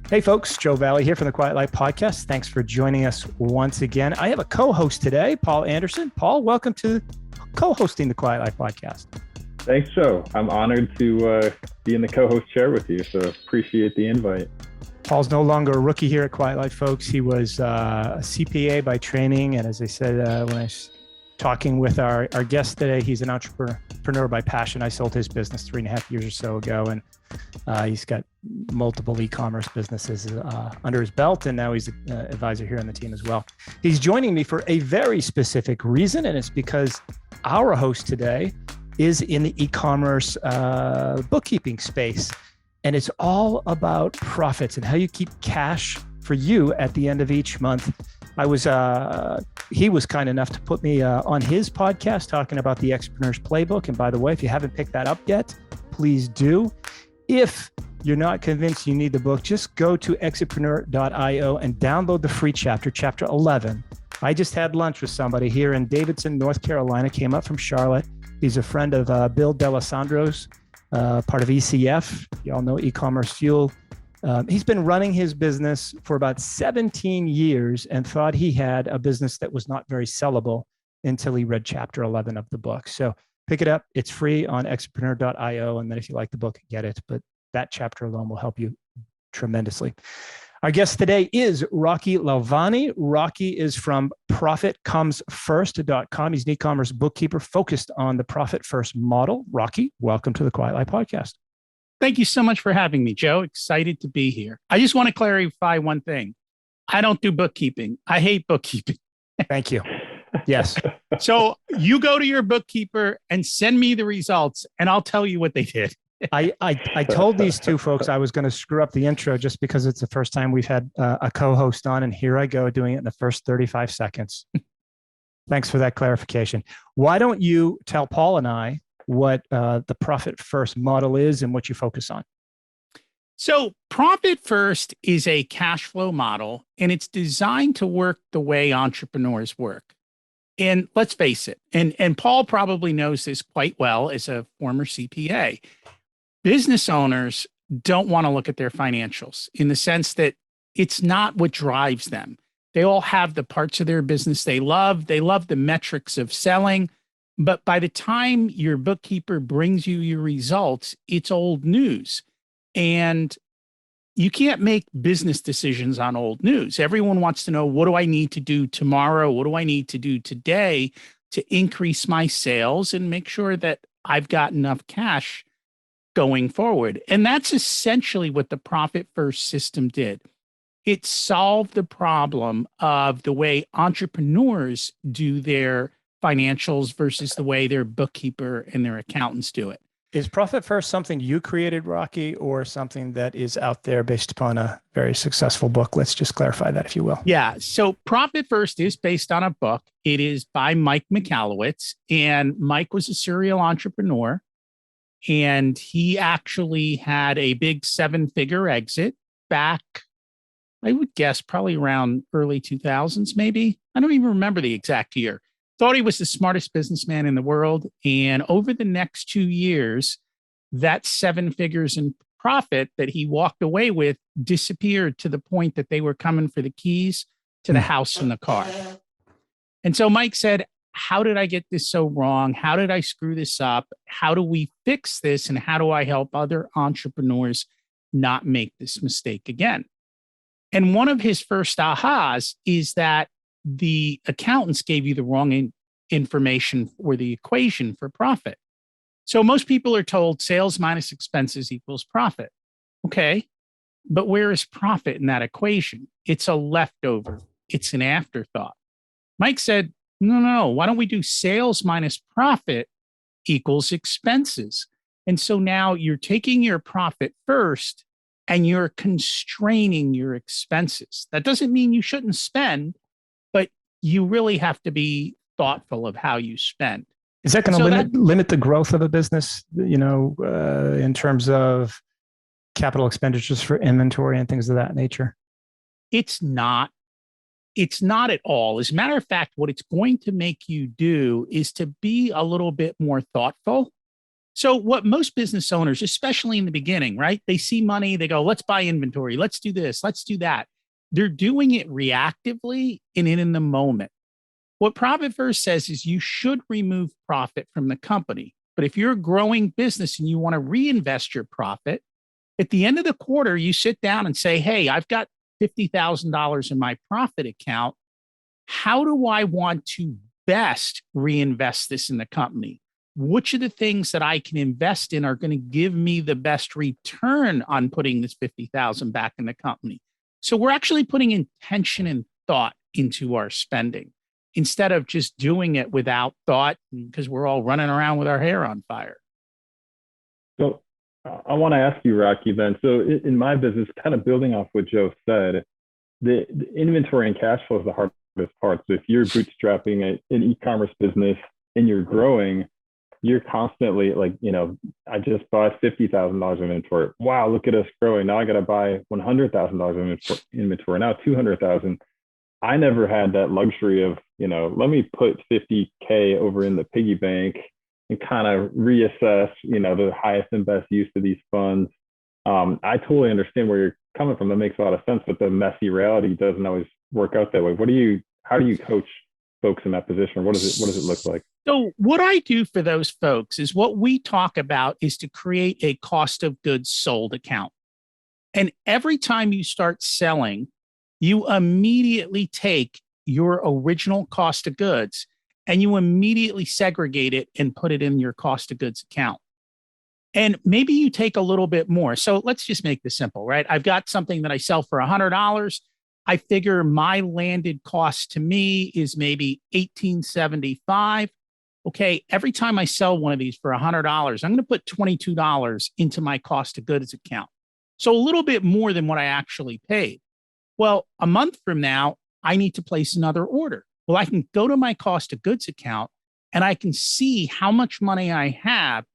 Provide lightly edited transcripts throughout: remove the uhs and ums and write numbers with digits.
Hey folks, Joe Valley here from the Quiet Life Podcast. Thanks for joining us once again. I have a co-host today, Paul Anderson. Paul, welcome to co-hosting the Quiet Life Podcast. Thanks, Joe. I'm honored to be in the co-host chair with you, so appreciate the invite. Paul's no longer a rookie here at Quiet Life, folks. He was a CPA by training, and as I said when I was talking with our guest today, he's an entrepreneur by passion. I sold his business 3.5 years or so ago, and he's got multiple e-commerce businesses under his belt, and now he's an advisor here on the team as well. He's joining me for a very specific reason, and it's because our host today is in the e-commerce bookkeeping space, and it's all about profits and how you keep cash for you at the end of each month. He was kind enough to put me on his podcast talking about the Extrapreneur's Playbook. And by the way, if you haven't picked that up yet, please do. If you're not convinced you need the book, just go to extrapreneur.io and download the free chapter 11. I just had lunch with somebody here in Davidson, North Carolina, came up from Charlotte. He's a friend of Bill D'Alessandro's, part of ECF. You all know E-commerce Fuel. He's been running his business for about 17 years and thought he had a business that was not very sellable until he read chapter 11 of the book. So pick it up. It's free on extrapreneur.io. And then if you like the book, get it. But that chapter alone will help you tremendously. Our guest today is Rocky Lalvani. Rocky is from profitcomesfirst.com. He's an e-commerce bookkeeper focused on the profit first model. Rocky, welcome to the Quiet Life Podcast. Thank you so much for having me, Joe. Excited to be here. I just want to clarify one thing. I don't do bookkeeping. I hate bookkeeping. Thank you. Yes. So you go to your bookkeeper and send me the results, and I'll tell you what they did. I told these two folks I was going to screw up the intro just because it's the first time we've had a co-host on, and here I go doing it in the first 35 seconds. Thanks for that clarification. Why don't you tell Paul and I what the profit first model is and what you focus on? So profit first is a cash flow model, and it's designed to work the way entrepreneurs work. And let's face it, and Paul probably knows this quite well as a former CPA. Business owners don't want to look at their financials in the sense that it's not what drives them. They all have the parts of their business they love. They love the metrics of selling. But by the time your bookkeeper brings you your results, it's old news. And you can't make business decisions on old news. Everyone wants to know, what do I need to do tomorrow? What do I need to do today to increase my sales and make sure that I've got enough cash going forward? And that's essentially what the profit first system did. It solved the problem of the way entrepreneurs do their financials versus the way their bookkeeper and their accountants do it. Is Profit First something you created, Rocky, or something that is out there based upon a very successful book? Let's just clarify that, if you will. Yeah. So Profit First is based on a book. It is by Mike Michalowicz, and Mike was a serial entrepreneur, and he actually had a big 7-figure exit back, I would guess, probably around early 2000s, maybe. I don't even remember the exact year. Thought he was the smartest businessman in the world. And over the next 2 years, that 7 figures in profit that he walked away with disappeared to the point that they were coming for the keys to the house and the car. And so Mike said, how did I get this so wrong? How did I screw this up? How do we fix this? And how do I help other entrepreneurs not make this mistake again? And one of his first ahas is that the accountants gave you the wrong information for the equation for profit. So most people are told sales minus expenses equals profit. Okay, but where is profit in that equation? It's a leftover. It's an afterthought. Mike said, no. Why don't we do sales minus profit equals expenses? And so now you're taking your profit first and you're constraining your expenses. That doesn't mean you shouldn't spend, but you really have to be thoughtful of how you spend. Is that going to limit the growth of a business, in terms of capital expenditures for inventory and things of that nature? It's not. It's not at all. As a matter of fact, what it's going to make you do is to be a little bit more thoughtful. So what most business owners, especially in the beginning, right? They see money, they go, let's buy inventory, let's do this, let's do that. They're doing it reactively and in the moment. What Profit First says is you should remove profit from the company. But if you're a growing business and you want to reinvest your profit, at the end of the quarter, you sit down and say, hey, I've got $50,000 in my profit account. How do I want to best reinvest this in the company? Which of the things that I can invest in are going to give me the best return on putting this 50,000 back in the company? So we're actually putting intention and thought into our spending instead of just doing it without thought because we're all running around with our hair on fire. So I want to ask you, Rocky, then. So in my business, kind of building off what Joe said, the inventory and cash flow is the hardest part. So if you're bootstrapping an e-commerce business and you're growing, you're constantly like, I just bought $50,000 in inventory. Wow, look at us growing. Now I got to buy $100,000 in inventory. Now 200,000. I never had that luxury of, let me put 50K over in the piggy bank and kind of reassess, the highest and best use of these funds. I totally understand where you're coming from. That makes a lot of sense, but the messy reality doesn't always work out that way. How do you coach folks in that position? What does it look like? So what I do for those folks is what we talk about is to create a cost of goods sold account. And every time you start selling, you immediately take your original cost of goods and you immediately segregate it and put it in your cost of goods account. And maybe you take a little bit more. So let's just make this simple, right? I've got something that I sell for $100. I figure my landed cost to me is maybe $18.75. Okay, every time I sell one of these for $100, I'm going to put $22 into my cost of goods account. So a little bit more than what I actually paid. Well, a month from now, I need to place another order. Well, I can go to my cost of goods account and I can see how much money I have.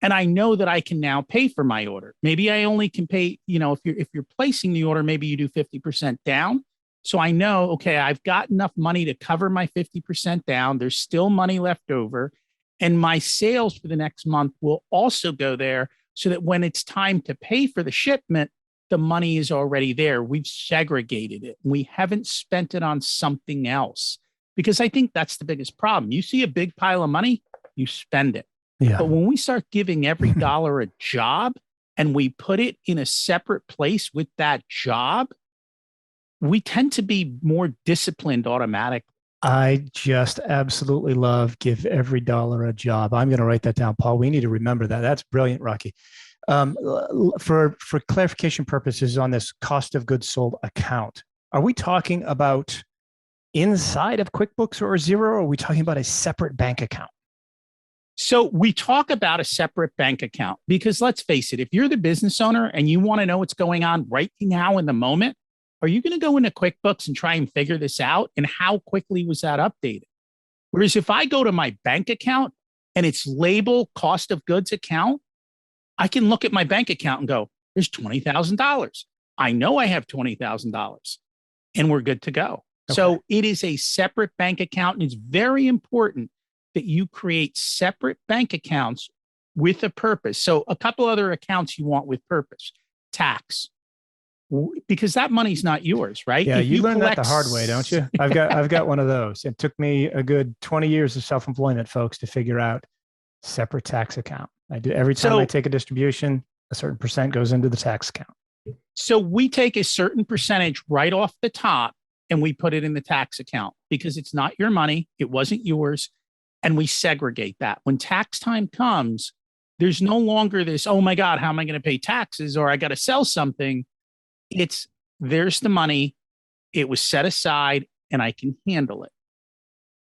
And I know that I can now pay for my order. Maybe I only can pay, if you're placing the order, maybe you do 50% down. So I know, okay, I've got enough money to cover my 50% down. There's still money left over. And my sales for the next month will also go there so that when it's time to pay for the shipment, the money is already there. We've segregated it. We haven't spent it on something else because I think that's the biggest problem. You see a big pile of money, you spend it. Yeah. But when we start giving every dollar a job and we put it in a separate place with that job, we tend to be more disciplined automatically. I just absolutely love give every dollar a job. I'm going to write that down, Paul. We need to remember that. That's brilliant, Rocky. For clarification purposes on this cost of goods sold account, are we talking about inside of QuickBooks or Xero, or are we talking about a separate bank account? So we talk about a separate bank account because let's face it, if you're the business owner and you want to know what's going on right now in the moment, are you going to go into QuickBooks and try and figure this out? And how quickly was that updated? Whereas if I go to my bank account and it's labeled cost of goods account, I can look at my bank account and go, there's $20,000. I know I have $20,000 and we're good to go. Okay. So it is a separate bank account. And it's very important that you create separate bank accounts with a purpose. So a couple other accounts you want with purpose. Tax, because that money's not yours, right? Yeah, you learned that the hard way, don't you? I've got one of those. It took me a good 20 years of self-employment, folks, to figure out separate tax account. I do every time I take a distribution, a certain percent goes into the tax account. So we take a certain percentage right off the top and we put it in the tax account because it's not your money. It wasn't yours. And we segregate that. When tax time comes, there's no longer this, oh my God, how am I going to pay taxes? Or I got to sell something. It's there's the money. It was set aside and I can handle it.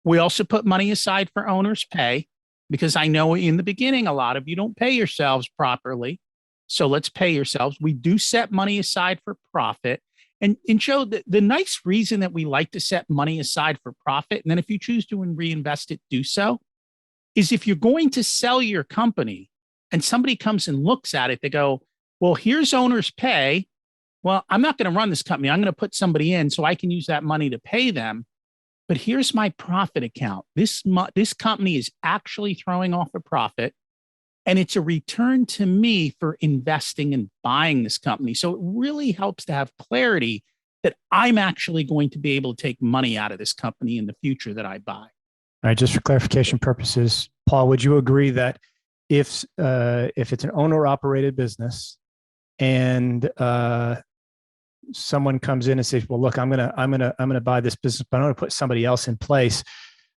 We also put money aside for owner's pay because I know in the beginning, a lot of you don't pay yourselves properly. So let's pay yourselves. We do set money aside for profit. And Joe, the nice reason that we like to set money aside for profit, and then if you choose to reinvest it, do so, is if you're going to sell your company and somebody comes and looks at it, they go, well, here's owner's pay. Well, I'm not going to run this company. I'm going to put somebody in so I can use that money to pay them. But here's my profit account. This company is actually throwing off a profit. And it's a return to me for investing and buying this company. So it really helps to have clarity that I'm actually going to be able to take money out of this company in the future that I buy. All right, just for clarification purposes, Paul, would you agree that if it's an owner-operated business and someone comes in and says, "Well, look, I'm gonna buy this business, but I'm gonna put somebody else in place,"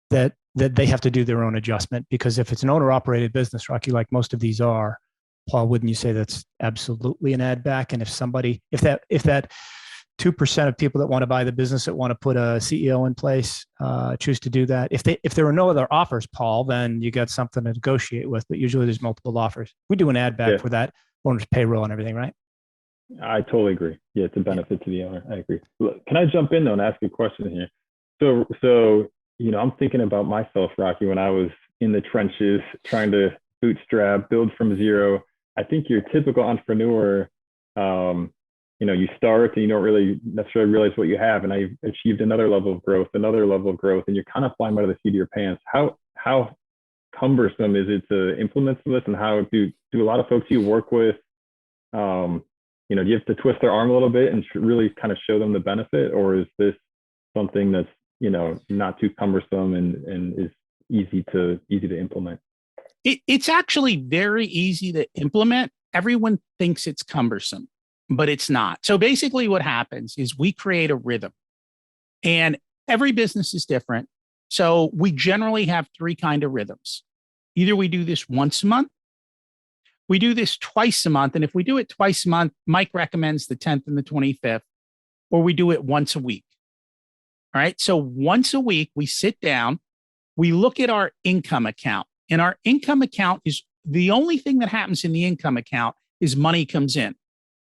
that they have to do their own adjustment? Because if it's an owner-operated business, Rocky, like most of these are, Paul, wouldn't you say that's absolutely an add back? And if that 2% of people that want to buy the business that want to put a CEO in place choose to do that, if there are no other offers, Paul, then you got something to negotiate with. But usually there's multiple offers. We do an add back for that owner's payroll and everything, right? I totally agree. Yeah, it's a benefit to the owner. I agree. Look, can I jump in though and ask you a question here? So I'm thinking about myself, Rocky, when I was in the trenches trying to bootstrap, build from zero. I think your typical entrepreneur, you start and you don't really necessarily realize what you have. And I achieved another level of growth, and you're kind of flying by the seat of your pants. How cumbersome is it to implement some of this, and how do a lot of folks you work with, do you have to twist their arm a little bit and really kind of show them the benefit, or is this something that's, not too cumbersome and is easy to implement? It's actually very easy to implement. Everyone thinks it's cumbersome, but it's not. So basically what happens is we create a rhythm, and every business is different. So we generally have three kind of rhythms. Either we do this once a month, we do this twice a month. And if we do it twice a month, Mike recommends the 10th and the 25th, or we do it once a week. All right. So once a week, we sit down, we look at our income account, and our income account is the only thing that happens in the income account is money comes in.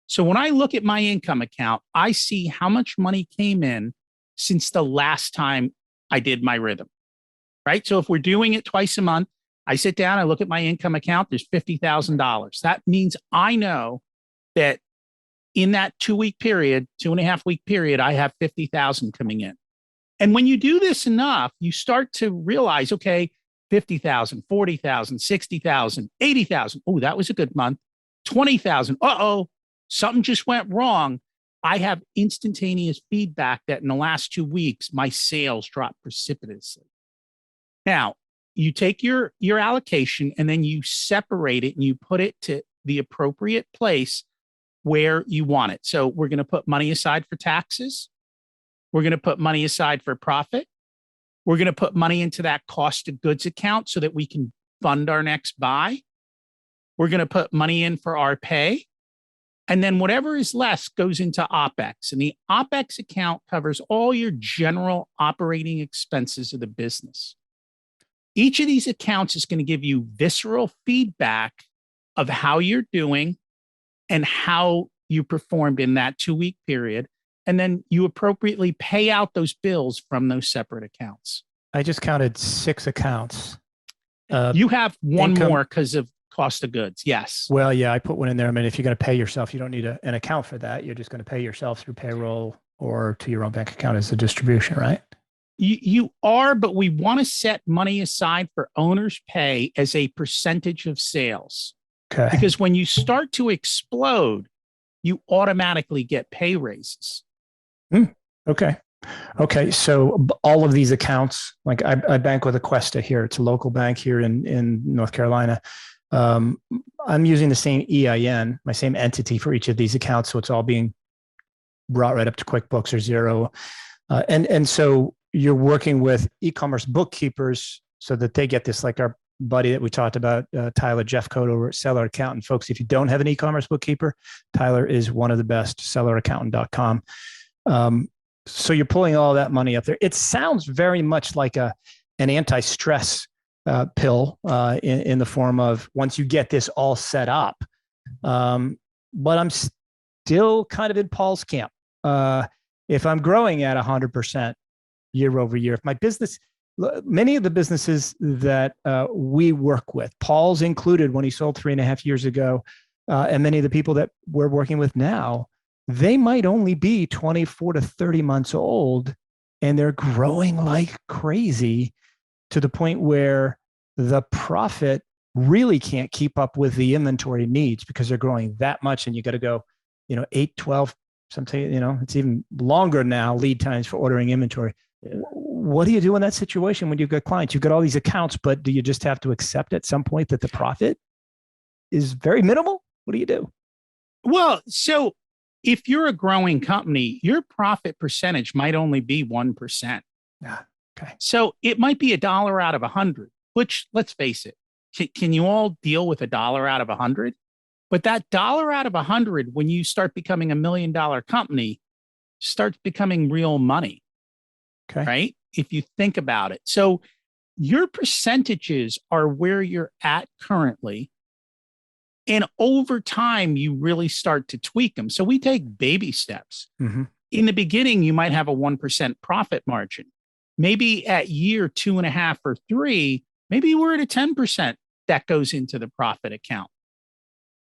So when I look at my income account, I see how much money came in since the last time I did my rhythm, right? So if we're doing it twice a month, I sit down, I look at my income account, there's $50,000. That means I know that in that 2-week period, 2.5-week period, I have 50,000 coming in. And when you do this enough, you start to realize, okay, 50,000, 40,000, 60,000, 80,000. Oh, that was a good month. 20,000. Uh-oh, something just went wrong. I have instantaneous feedback that in the last 2 weeks, my sales dropped precipitously. Now, you take your allocation and then you separate it and you put it to the appropriate place where you want it. So we're going to put money aside for taxes. We're going to put money aside for profit. We're going to put money into that cost of goods account so that we can fund our next buy. We're going to put money in for our pay. And then whatever is less goes into OPEX. And the OPEX account covers all your general operating expenses of the business. Each of these accounts is going to give you visceral feedback of how you're doing and how you performed in that 2-week period. And then you appropriately pay out those bills from those separate accounts. I just counted 6 accounts. You have one more because of cost of goods. Yes. Well, yeah, I put one in there. I mean, if you're going to pay yourself, you don't need an account for that. You're just going to pay yourself through payroll or to your own bank account as a distribution, right? You are, but we want to set money aside for owner's pay as a percentage of sales. Okay. Because when you start to explode, you automatically get pay raises. Okay. So all of these accounts, like I bank with Aquesta here. It's a local bank here in North Carolina. I'm using the same EIN, my same entity for each of these accounts. So it's all being brought right up to QuickBooks or Xero. And so you're working with e-commerce bookkeepers so that they get this, like our buddy that we talked about, Tyler Jeffcoat over at Seller Accountant. Folks, if you don't have an e-commerce bookkeeper, Tyler is one of the best, selleraccountant.com. So you're pulling all that money up there. It sounds very much like an anti-stress pill in the form of once you get this all set up. But I'm still kind of in Paul's camp. If I'm growing at 100% year over year, if my business, many of the businesses that we work with, Paul's included when he sold 3.5 years ago, and many of the people that we're working with now, they might only be 24 to 30 months old, and they're growing like crazy to the point where the profit really can't keep up with the inventory needs because they're growing that much, and you got to go, 8, 12, something, it's even longer now, lead times for ordering inventory. Yeah. What do you do in that situation when you've got clients? You've got all these accounts, but do you just have to accept at some point that the profit is very minimal? What do you do? Well, so if you're a growing company, your profit percentage might only be 1%. Yeah. Okay. So it might be $1 out of 100, which, let's face it, can you all deal with $1 out of 100? But that dollar out of 100, when you start becoming $1 million company, starts becoming real money. Okay. Right? If you think about it. So your percentages are where you're at currently. And over time, you really start to tweak them. So we take baby steps. Mm-hmm. In the beginning, you might have a 1% profit margin. Maybe at year 2.5 or 3, maybe we're at a 10% that goes into the profit account.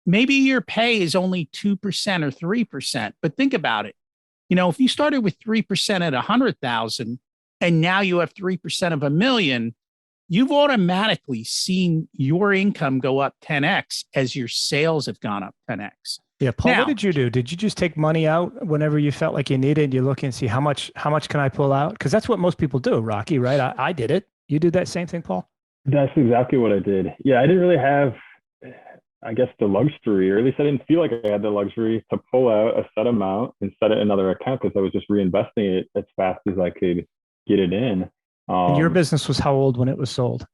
Maybe your pay is only 2% or 3%. But think about it. If you started with 3% at 100,000 and now you have 3% of $1 million, you've automatically seen your income go up 10x as your sales have gone up 10x. Yeah, Paul, what did you do? Did you just take money out whenever you felt like you needed? You look and see how much can I pull out? Because that's what most people do, Rocky, right? I did it. You did that same thing, Paul? That's exactly what I did. Yeah, I didn't really have, I guess, the luxury, or at least I didn't feel like I had the luxury to pull out a set amount and set it in another account because I was just reinvesting it as fast as I could get it in. And your business was how old when it was sold?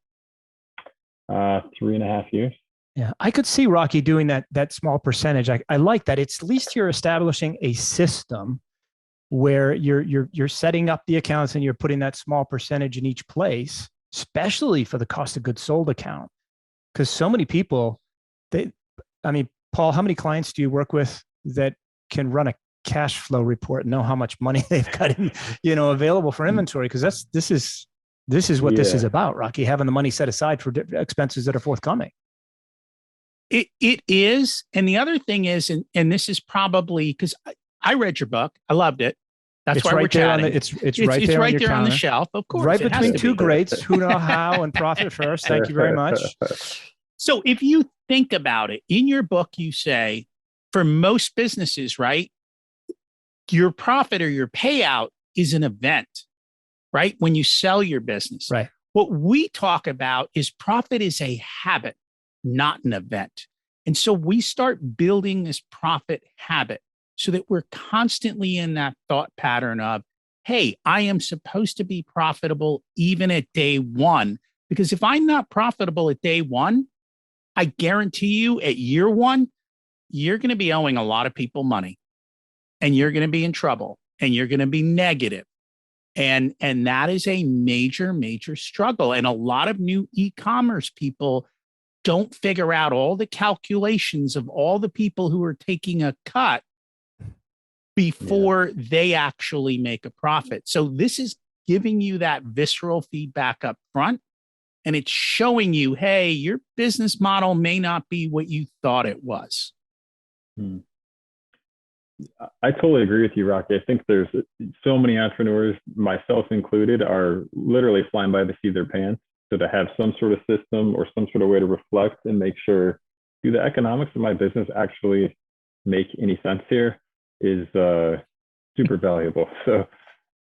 3.5 years. Yeah, I could see Rocky doing that small percentage. I like that. It's at least you're establishing a system where you're setting up the accounts and you're putting that small percentage in each place, especially for the cost of goods sold account. Because so many people, Paul, how many clients do you work with that can run a cash flow report and know how much money they've got available for inventory? Because this is what this is about, Rocky, having the money set aside for expenses that are forthcoming. It is. And the other thing is, and this is probably because I read your book. I loved it. That's why we're chatting. It's right there on the shelf, of course. Right between two greats, Who Know How and Profit First. Thank you very much. So if you think about it, in your book, you say, for most businesses, right, your profit or your payout is an event, right? When you sell your business. Right. What we talk about is profit is a habit, not an event. And so we start building this profit habit so that we're constantly in that thought pattern of, hey, I am supposed to be profitable even at day one. Because if I'm not profitable at day one, I guarantee you at year one, you're going to be owing a lot of people money and you're going to be in trouble and you're going to be negative. And that is a major, major struggle. And a lot of new e-commerce people don't figure out all the calculations of all the people who are taking a cut before they actually make a profit. So this is giving you that visceral feedback up front. And it's showing you, hey, your business model may not be what you thought it was. I totally agree with you, Rocky. I think there's so many entrepreneurs, myself included, are literally flying by the seat of their pants. So to have some sort of system or some sort of way to reflect and make sure, do the economics of my business actually make any sense here is super valuable. So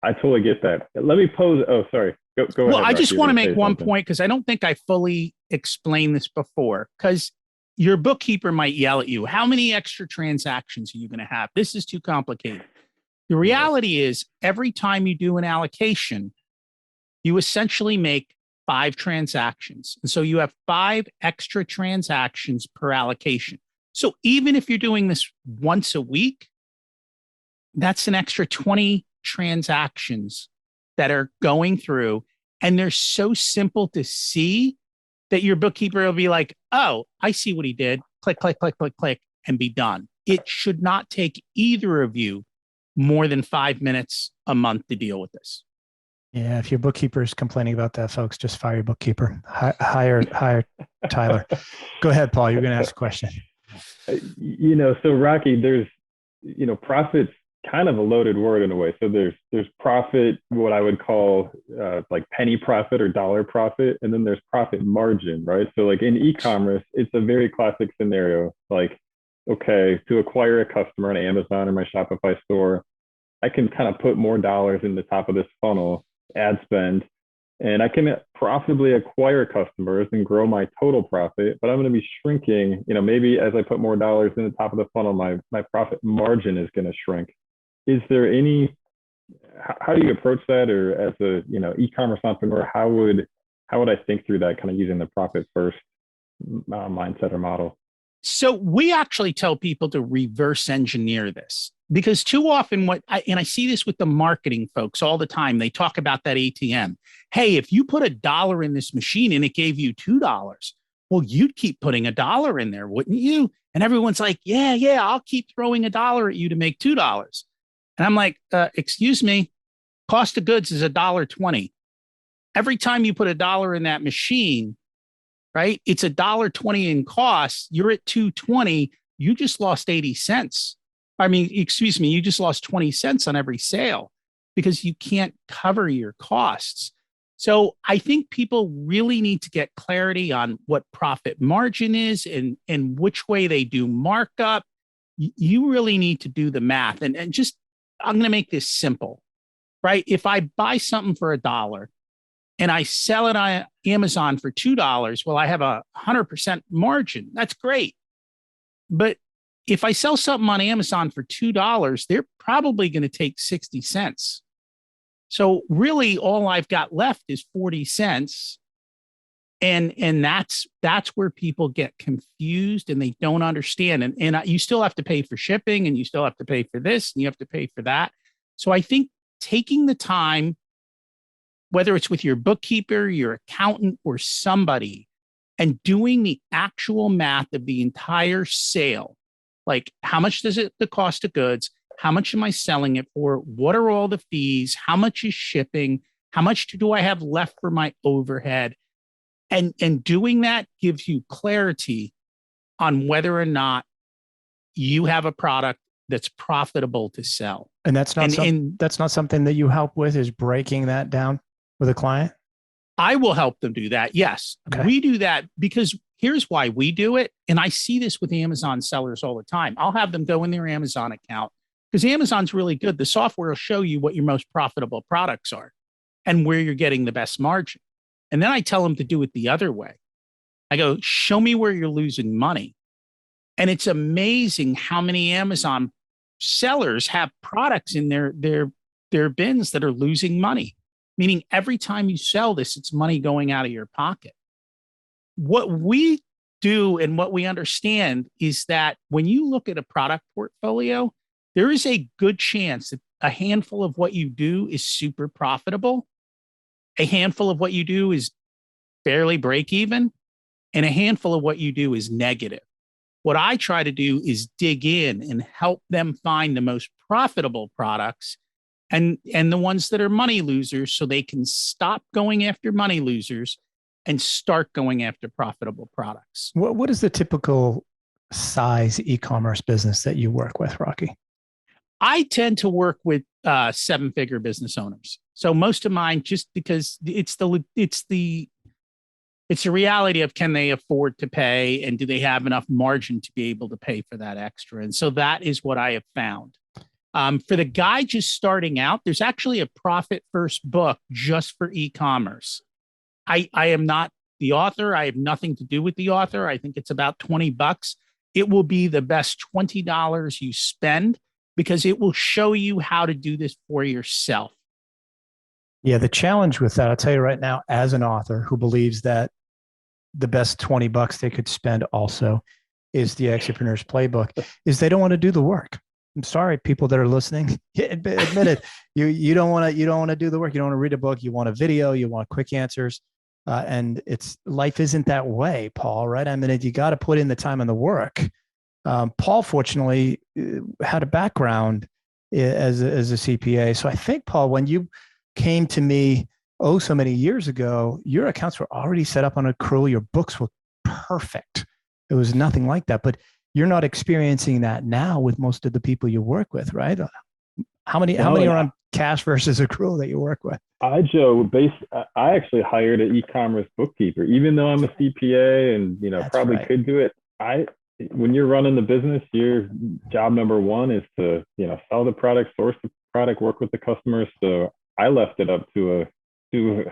I totally get that. Let me pose, Go well, ahead, I just want to make one something. point because I don't think I fully explained this before, because your bookkeeper might yell at you. How many extra transactions are you going to have? This is too complicated. The reality is every time you do an allocation, you essentially make 5 transactions. And so you have 5 extra transactions per allocation. So even if you're doing this once a week, that's an extra 20 transactions that are going through. And they're so simple to see that your bookkeeper will be like, oh, I see what he did. Click, click, click, click, click, and be done. It should not take either of you more than 5 minutes a month to deal with this. Yeah, if your bookkeeper is complaining about that, folks, just fire your bookkeeper. Hire Tyler. Go ahead, Paul. You're going to ask a question. So Rocky, there's, profits kind of a loaded word in a way. So there's profit, what I would call like penny profit or dollar profit, and then there's profit margin, right? So like in e-commerce, it's a very classic scenario. Like, okay, to acquire a customer on Amazon or my Shopify store, I can kind of put more dollars in the top of this funnel, ad spend, and I can profitably acquire customers and grow my total profit, but I'm going to be shrinking, maybe as I put more dollars in the top of the funnel, my profit margin is going to shrink. Is there how do you approach that? Or as a, e-commerce entrepreneur, how would I think through that, kind of using the profit first mindset or model? So we actually tell people to reverse engineer this, because too often I see this with the marketing folks all the time. They talk about that ATM. Hey, if you put $1 in this machine and it gave you $2, well, you'd keep putting $1 in there, wouldn't you? And everyone's like, yeah, I'll keep throwing $1 at you to make $2. And I'm like, excuse me, cost of goods is $1.20. Every time you put $1 in that machine, right, it's $1.20 in cost. You're at $2.20. You just lost 80 cents. You just lost 20 cents on every sale because you can't cover your costs. So I think people really need to get clarity on what profit margin is and which way they do markup. You really need to do the math. And just, I'm going to make this simple, right? If I buy something for $1 and I sell it on Amazon for $2, well, I have 100% margin. That's great. But if I sell something on Amazon for $2, they're probably going to take 60 cents. So really all I've got left is 40 cents. And that's where people get confused and they don't understand. And you still have to pay for shipping, and you still have to pay for this, and you have to pay for that. So I think taking the time, whether it's with your bookkeeper, your accountant, or somebody, and doing the actual math of the entire sale, like how much does the cost of goods? How much am I selling it for? What are all the fees? How much is shipping? How much do I have left for my overhead? And doing that gives you clarity on whether or not you have a product that's profitable to sell. And that's not something that you help with, is breaking that down with a client? I will help them do that. Yes. Okay. We do that because here's why we do it. And I see this with Amazon sellers all the time. I'll have them go in their Amazon account because Amazon's really good. The software will show you what your most profitable products are and where you're getting the best margin. And then I tell them to do it the other way. I go, show me where you're losing money. And it's amazing how many Amazon sellers have products in their bins that are losing money. Meaning every time you sell this, it's money going out of your pocket. What we do and what we understand is that when you look at a product portfolio, there is a good chance that a handful of what you do is super profitable. A handful of what you do is barely break even, and a handful of what you do is negative. What I try to do is dig in and help them find the most profitable products and the ones that are money losers, so they can stop going after money losers and start going after profitable products. What is the typical size e-commerce business that you work with, Rocky? I tend to work with 7-figure business owners. So most of mine, just because it's the reality of, can they afford to pay, and do they have enough margin to be able to pay for that extra? And so that is what I have found. For the guy just starting out, there's actually a profit first book just for e-commerce. I am not the author. I have nothing to do with the author. I think it's about $20. It will be the best $20 you spend because it will show you how to do this for yourself. Yeah, the challenge with that, I'll tell you right now, as an author who believes that the best $20 they could spend also is the Extrapreneur's Playbook, is they don't want to do the work. I'm sorry, people that are listening, admit it. You don't want to do the work. You don't want to read a book. You want a video. You want quick answers. And life isn't that way, Paul, right? I mean, you got to put in the time and the work. Paul, fortunately, had a background as a CPA. So I think, Paul, when you came to me, so many years ago, your accounts were already set up on accrual. Your books were perfect. It was nothing like that. But you're not experiencing that now with most of the people you work with, right? How many No, and are on cash versus accrual that you work with? I actually hired an e-commerce bookkeeper, even though I'm a CPA and That's probably right. could do it. When you're running the business, your job number one is to sell the product, source the product, work with the customers. So I left it up to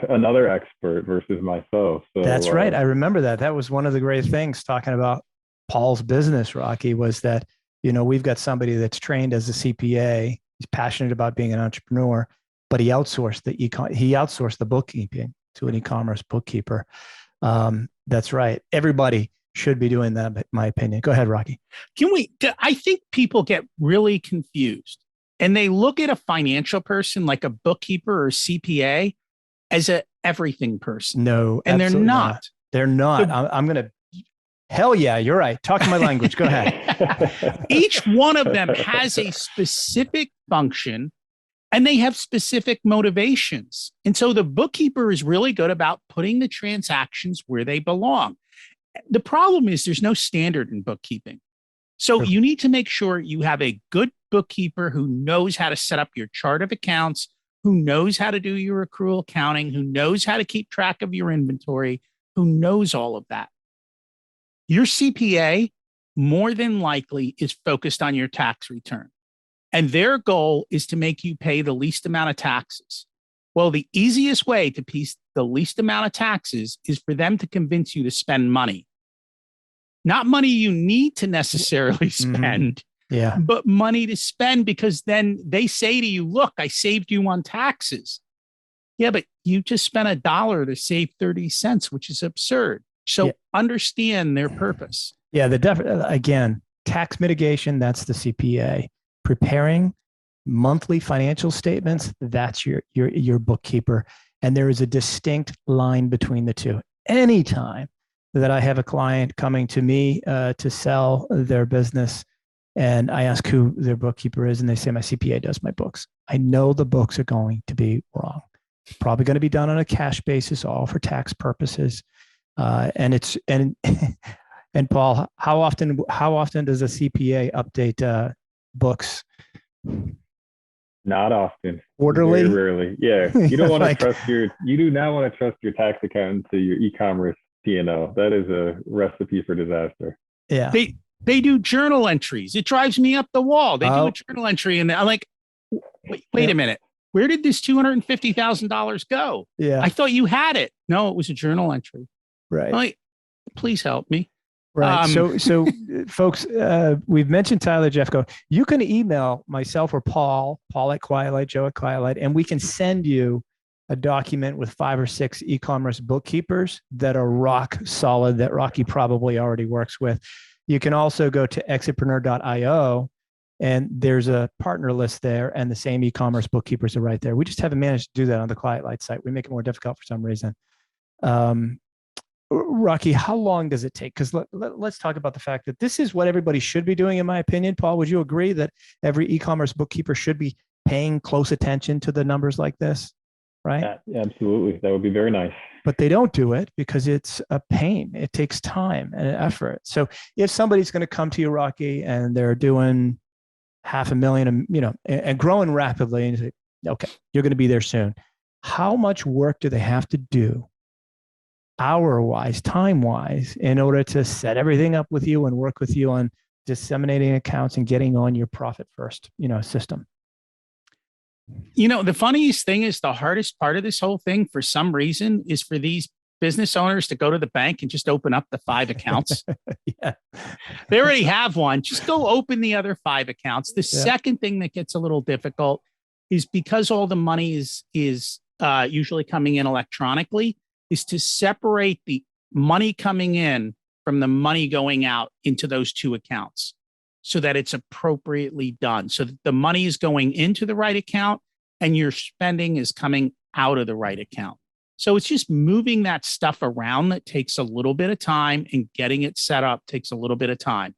another expert versus myself. So That's right. I remember that. That was one of the great things talking about Paul's business, Rocky, was that, we've got somebody that's trained as a CPA. He's passionate about being an entrepreneur, but he outsourced the bookkeeping to an e-commerce bookkeeper. That's right. Everybody should be doing that, in my opinion. Go ahead, Rocky. I think people get really confused and they look at a financial person like a bookkeeper or CPA as a everything person. No, and they're not. They're not. I'm going to, hell yeah, you're right. Talk my language. Go ahead. Each one of them has a specific function and they have specific motivations. And so the bookkeeper is really good about putting the transactions where they belong. The problem is there's no standard in bookkeeping. So you need to make sure you have a good bookkeeper who knows how to set up your chart of accounts, who knows how to do your accrual accounting, who knows how to keep track of your inventory, who knows all of that. Your CPA more than likely is focused on your tax return. And their goal is to make you pay the least amount of taxes. Well, the easiest way to pay the least amount of taxes is for them to convince you to spend money. Not money you need to necessarily spend, but money to spend, because then they say to you, look, I saved you on taxes. Yeah, but you just spent $1 to save 30 cents, which is absurd. So understand their purpose. Yeah, again, tax mitigation, that's the CPA. Preparing monthly financial statements, that's your bookkeeper. And there is a distinct line between the two. Anytime that I have a client coming to me to sell their business and I ask who their bookkeeper is and they say my CPA does my books, I know the books are going to be wrong. Probably going to be done on a cash basis, all for tax purposes. And Paul, how often does a CPA update books? Not often. Quarterly? Very rarely. Yeah. You don't want to you do not want to trust your tax accountant to your e-commerce P&L. That is a recipe for disaster. Yeah. They do journal entries. It drives me up the wall. They do a journal entry and I'm like, wait a minute. Where did this $250,000 go? Yeah. I thought you had it. No, it was a journal entry. Right. I'm like, please help me. Right. So folks, we've mentioned Tyler Jeffco. You can email myself or Paul at Quietlight, Joe at Quietlight, and we can send you a document with 5 or 6 e-commerce bookkeepers that are rock solid, that Rocky probably already works with. You can also go to exitpreneur.io and there's a partner list there and the same e-commerce bookkeepers are right there. We just haven't managed to do that on the Quietlight site. We make it more difficult for some reason. Rocky, how long does it take? Because let's talk about the fact that this is what everybody should be doing, in my opinion. Paul, would you agree that every e-commerce bookkeeper should be paying close attention to the numbers like this, right? Yeah, absolutely. That would be very nice. But they don't do it because it's a pain. It takes time and effort. So if somebody's going to come to you, Rocky, and they're doing $500,000, and growing rapidly, and you say, okay, you're going to be there soon. How much work do they have to do, hour-wise, time-wise, in order to set everything up with you and work with you on disseminating accounts and getting on your profit first, system? The funniest thing is the hardest part of this whole thing, for some reason, is for these business owners to go to the bank and just open up the 5 accounts. Yeah. They already have one. Just go open the other 5 accounts. The second thing that gets a little difficult is because all the money is usually coming in electronically, is to separate the money coming in from the money going out into those 2 accounts so that it's appropriately done, so that the money is going into the right account and your spending is coming out of the right account. So it's just moving that stuff around that takes a little bit of time, and getting it set up takes a little bit of time.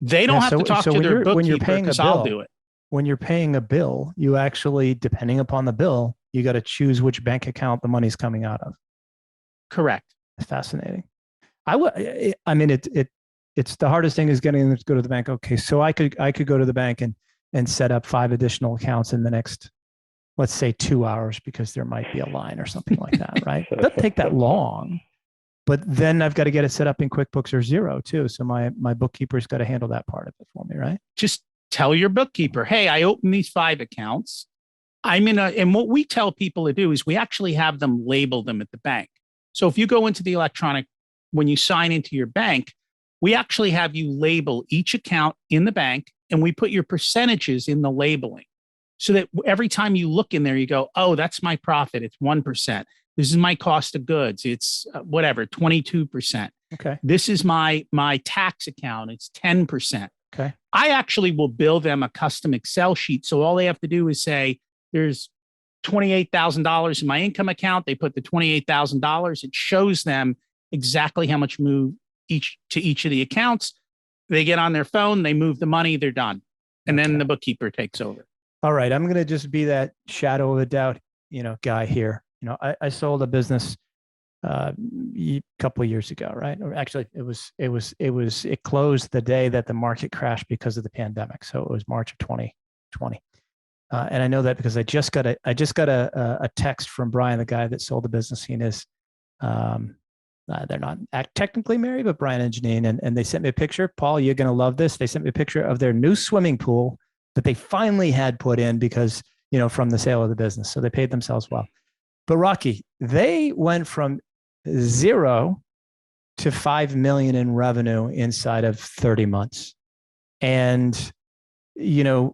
They don't have to talk to their bookkeeper because I'll do it. When you're paying a bill, you actually, depending upon the bill, you got to choose which bank account the money's coming out of. Correct. Fascinating. It's the hardest thing is getting them to go to the bank. Okay, so I could go to the bank and and set up 5 additional accounts in the next, let's say 2 hours, because there might be a line or something like that, right? It doesn't take that long, but then I've got to get it set up in QuickBooks or Xero too. So my bookkeeper's got to handle that part of it for me, right? Just tell your bookkeeper, hey, I opened these 5 accounts. And what we tell people to do is we actually have them label them at the bank. So if you go into the electronic, when you sign into your bank, we actually have you label each account in the bank, and we put your percentages in the labeling so that every time you look in there, you go, oh, that's my profit. It's 1%. This is my cost of goods. It's 22%. Okay. This is my tax account. It's 10%. Okay. I actually will build them a custom Excel sheet. So all they have to do is say, there's $28,000 in my income account. They put the $28,000. It shows them exactly how much move to each of the accounts. They get on their phone, they move the money, they're done. And then the bookkeeper takes over. All right. I'm going to just be that shadow of a doubt, guy here. I sold a business a couple of years ago, right? Or actually it closed the day that the market crashed because of the pandemic. So it was March of 2020. And I know that because I just got a text from Brian, the guy that sold the business. He is, they're not technically married, but Brian and Janine, and they sent me a picture. Paul, you're going to love this. They sent me a picture of their new swimming pool that they finally had put in because, from the sale of the business. So they paid themselves well. But Rocky, they went from 0 to 5 million in revenue inside of 30 months. And I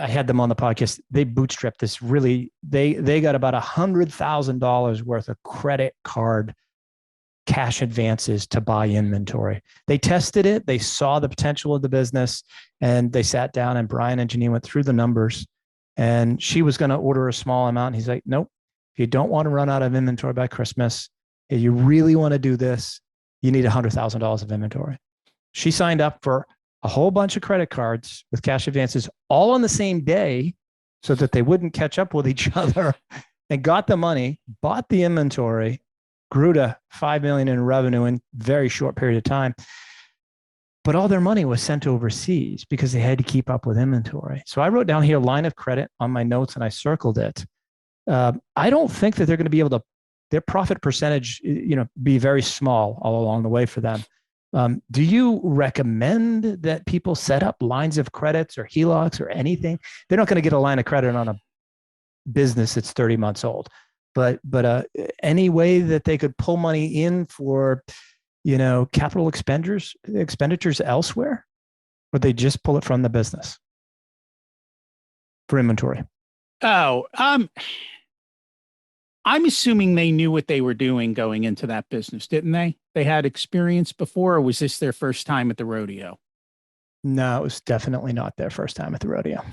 had them on the podcast. They bootstrapped this really, they got about $100,000 worth of credit card cash advances to buy inventory. They tested it. They saw the potential of the business, and they sat down, and Brian and Janine went through the numbers, and she was going to order a small amount. And he's like, nope, if you don't want to run out of inventory by Christmas, if you really want to do this, you need $100,000 of inventory. She signed up for a whole bunch of credit cards with cash advances all on the same day so that they wouldn't catch up with each other, and got the money, bought the inventory, grew to 5 million in revenue in a very short period of time. But all their money was sent overseas because they had to keep up with inventory. So I wrote down here line of credit on my notes, and I circled it. I don't think that they're going to be able to, their profit percentage, be very small all along the way for them. Do you recommend that people set up lines of credits or HELOCs or anything? They're not going to get a line of credit on a business that's 30 months old, but any way that they could pull money in for, capital expenditures elsewhere, or they just pull it from the business for inventory? Oh, I'm assuming they knew what they were doing going into that business, didn't they? They had experience before, or was this their first time at the rodeo? No, it was definitely not their first time at the rodeo.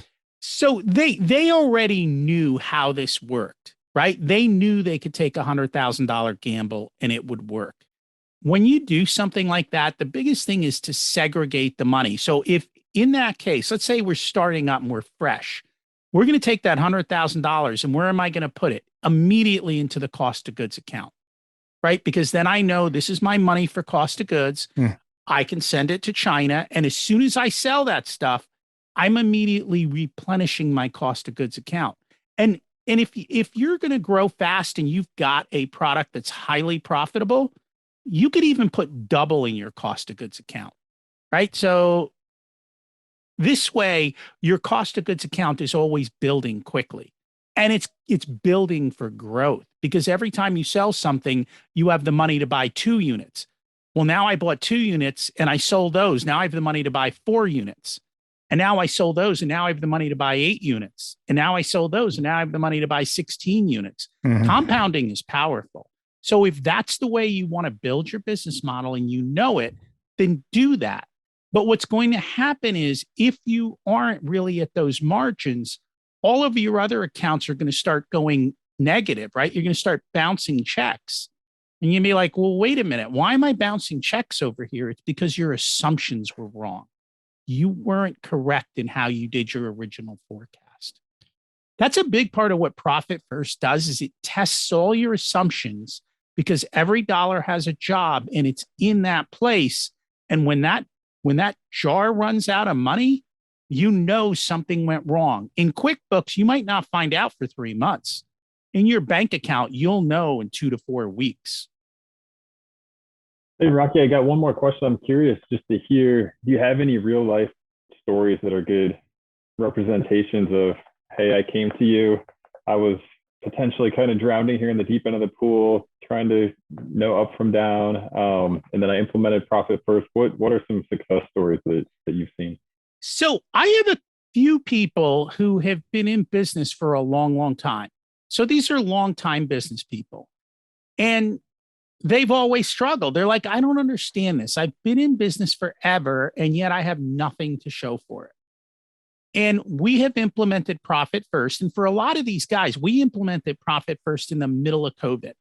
So they already knew how this worked, right? They knew they could take $100,000 gamble and it would work. When you do something like that, the biggest thing is to segregate the money. So if in that case, let's say we're starting up and we're fresh, we're going to take that $100,000 and where am I going to put it? Immediately into the cost of goods account, right? Because then I know this is my money for cost of goods. I can send it to China. And as soon as I sell that stuff, I'm immediately replenishing my cost of goods account. And if you're going to grow fast and you've got a product that's highly profitable, you could even put double in your cost of goods account, right? So this way, your cost of goods account is always building quickly. And it's building for growth, because every time you sell something, you have the money to buy 2 units. Well, now I bought 2 units and I sold those. Now I have the money to buy 4 units. And now I sold those and now I have the money to buy 8 units. And now I sold those and now I have the money to buy 16 units. Mm-hmm. Compounding is powerful. So if that's the way you want to build your business model and you know it, then do that. But what's going to happen is if you aren't really at those margins, all of your other accounts are going to start going negative, right? You're going to start bouncing checks. And you'll be like, well, wait a minute. Why am I bouncing checks over here? It's because your assumptions were wrong. You weren't correct in how you did your original forecast. That's a big part of what Profit First does, is it tests all your assumptions, because every dollar has a job and it's in that place. And when that jar runs out of money, you know something went wrong. In QuickBooks, you might not find out for 3 months. In your bank account, you'll know in 2 to 4 weeks. Hey, Rocky, I got one more question. I'm curious just to hear, do you have any real life stories that are good representations of, hey, I came to you, I was potentially kind of drowning here in the deep end of the pool, trying to know up from down, and then I implemented Profit First. What are some success stories that you've seen? So I have a few people who have been in business for a long, long time. So these are long-time business people. And they've always struggled. They're like, I don't understand this. I've been in business forever, and yet I have nothing to show for it. And we have implemented Profit First. And for a lot of these guys, we implemented Profit First in the middle of COVID,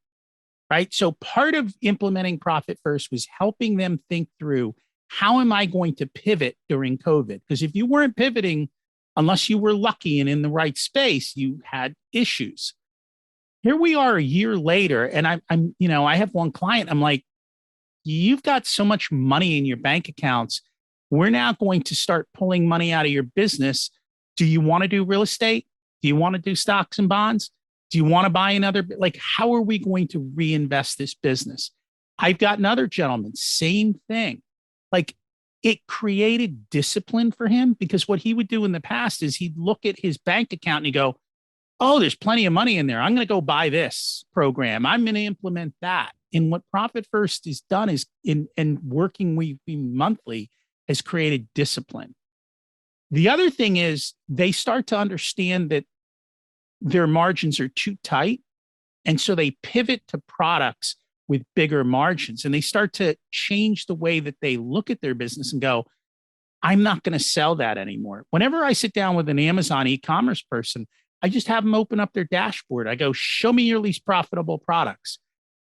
right? So part of implementing Profit First was helping them think through, how am I going to pivot during COVID? Because if you weren't pivoting, unless you were lucky and in the right space, you had issues. Here we are a year later, and I have one client. I'm like, you've got so much money in your bank accounts. We're now going to start pulling money out of your business. Do you want to do real estate? Do you want to do stocks and bonds? Do you want to buy another? Like, how are we going to reinvest this business? I've got another gentleman, same thing. Like, it created discipline for him, because what he would do in the past is he'd look at his bank account and he'd go, oh, there's plenty of money in there. I'm going to go buy this program. I'm going to implement that. And what Profit First has done is, in working we monthly, has created discipline. The other thing is, they start to understand that their margins are too tight. And so they pivot to products with bigger margins, and they start to change the way that they look at their business and go, I'm not going to sell that anymore. Whenever I sit down with an Amazon e-commerce person, I just have them open up their dashboard. I go, show me your least profitable products.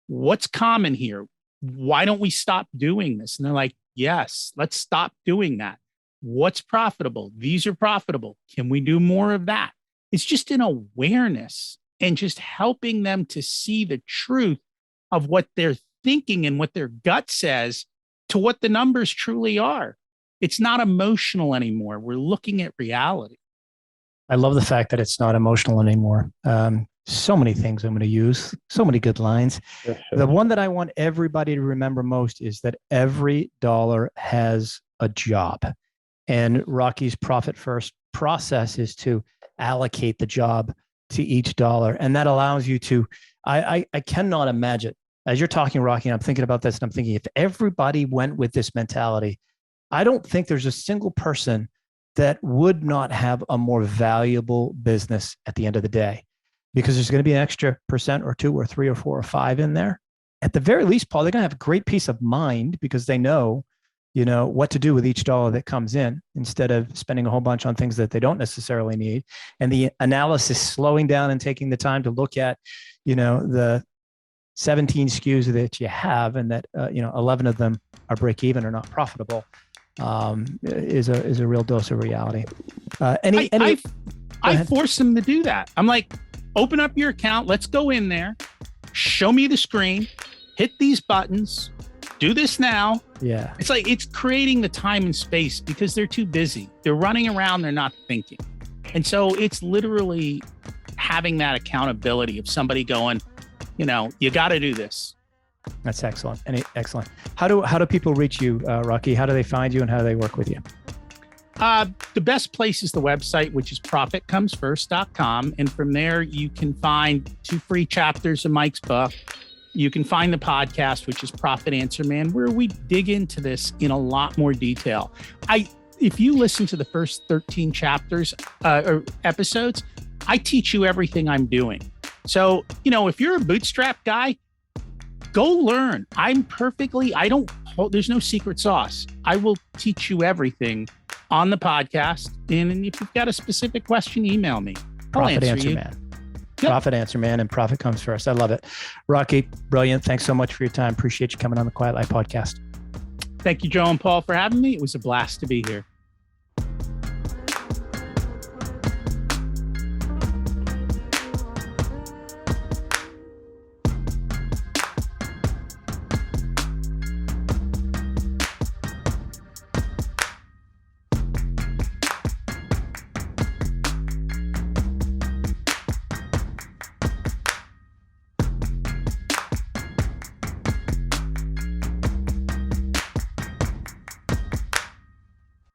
What's common here? Why don't we stop doing this? And they're like, yes, let's stop doing that. What's profitable? These are profitable. Can we do more of that? It's just an awareness and just helping them to see the truth of what they're thinking and what their gut says to what the numbers truly are. It's not emotional anymore. We're looking at reality. I love the fact that it's not emotional anymore. So many things I'm going to use, so many good lines. Yeah, sure. The one that I want everybody to remember most is that every dollar has a job. And Rocky's Profit First process is to allocate the job to each dollar. And that allows you to, I cannot imagine, as you're talking, Rocky, and I'm thinking about this, and I'm thinking, if everybody went with this mentality, I don't think there's a single person that would not have a more valuable business at the end of the day, because there's going to be an extra % or 2 or 3 or 4 or 5 in there. At the very least, Paul, they're going to have a great peace of mind because they know, what to do with each dollar that comes in, instead of spending a whole bunch on things that they don't necessarily need. And the analysis, slowing down and taking the time to look at, the 17 SKUs that you have, and that 11 of them are break even or not profitable, is a real dose of reality. I force them to do that. I'm like, open up your account. Let's go in there. Show me the screen. Hit these buttons. Do this now. Yeah. It's like, it's creating the time and space, because they're too busy. They're running around. They're not thinking. And so it's literally having that accountability of somebody going, you got to do this. That's excellent. Excellent. How do people reach you, Rocky? How do they find you, and how do they work with you? The best place is the website, which is profitcomesfirst.com. And from there, you can find 2 free chapters of Mike's book. You can find the podcast, which is Profit Answer Man, where we dig into this in a lot more detail. If you listen to the first 13 chapters or episodes, I teach you everything I'm doing. So, if you're a bootstrap guy, go learn. There's no secret sauce. I will teach you everything on the podcast. And if you've got a specific question, email me. Profit Answer Man. Yep. Profit Answer Man, and profit comes first. I love it. Rocky, brilliant. Thanks so much for your time. Appreciate you coming on the Quiet Life podcast. Thank you, Joe and Paul, for having me. It was a blast to be here.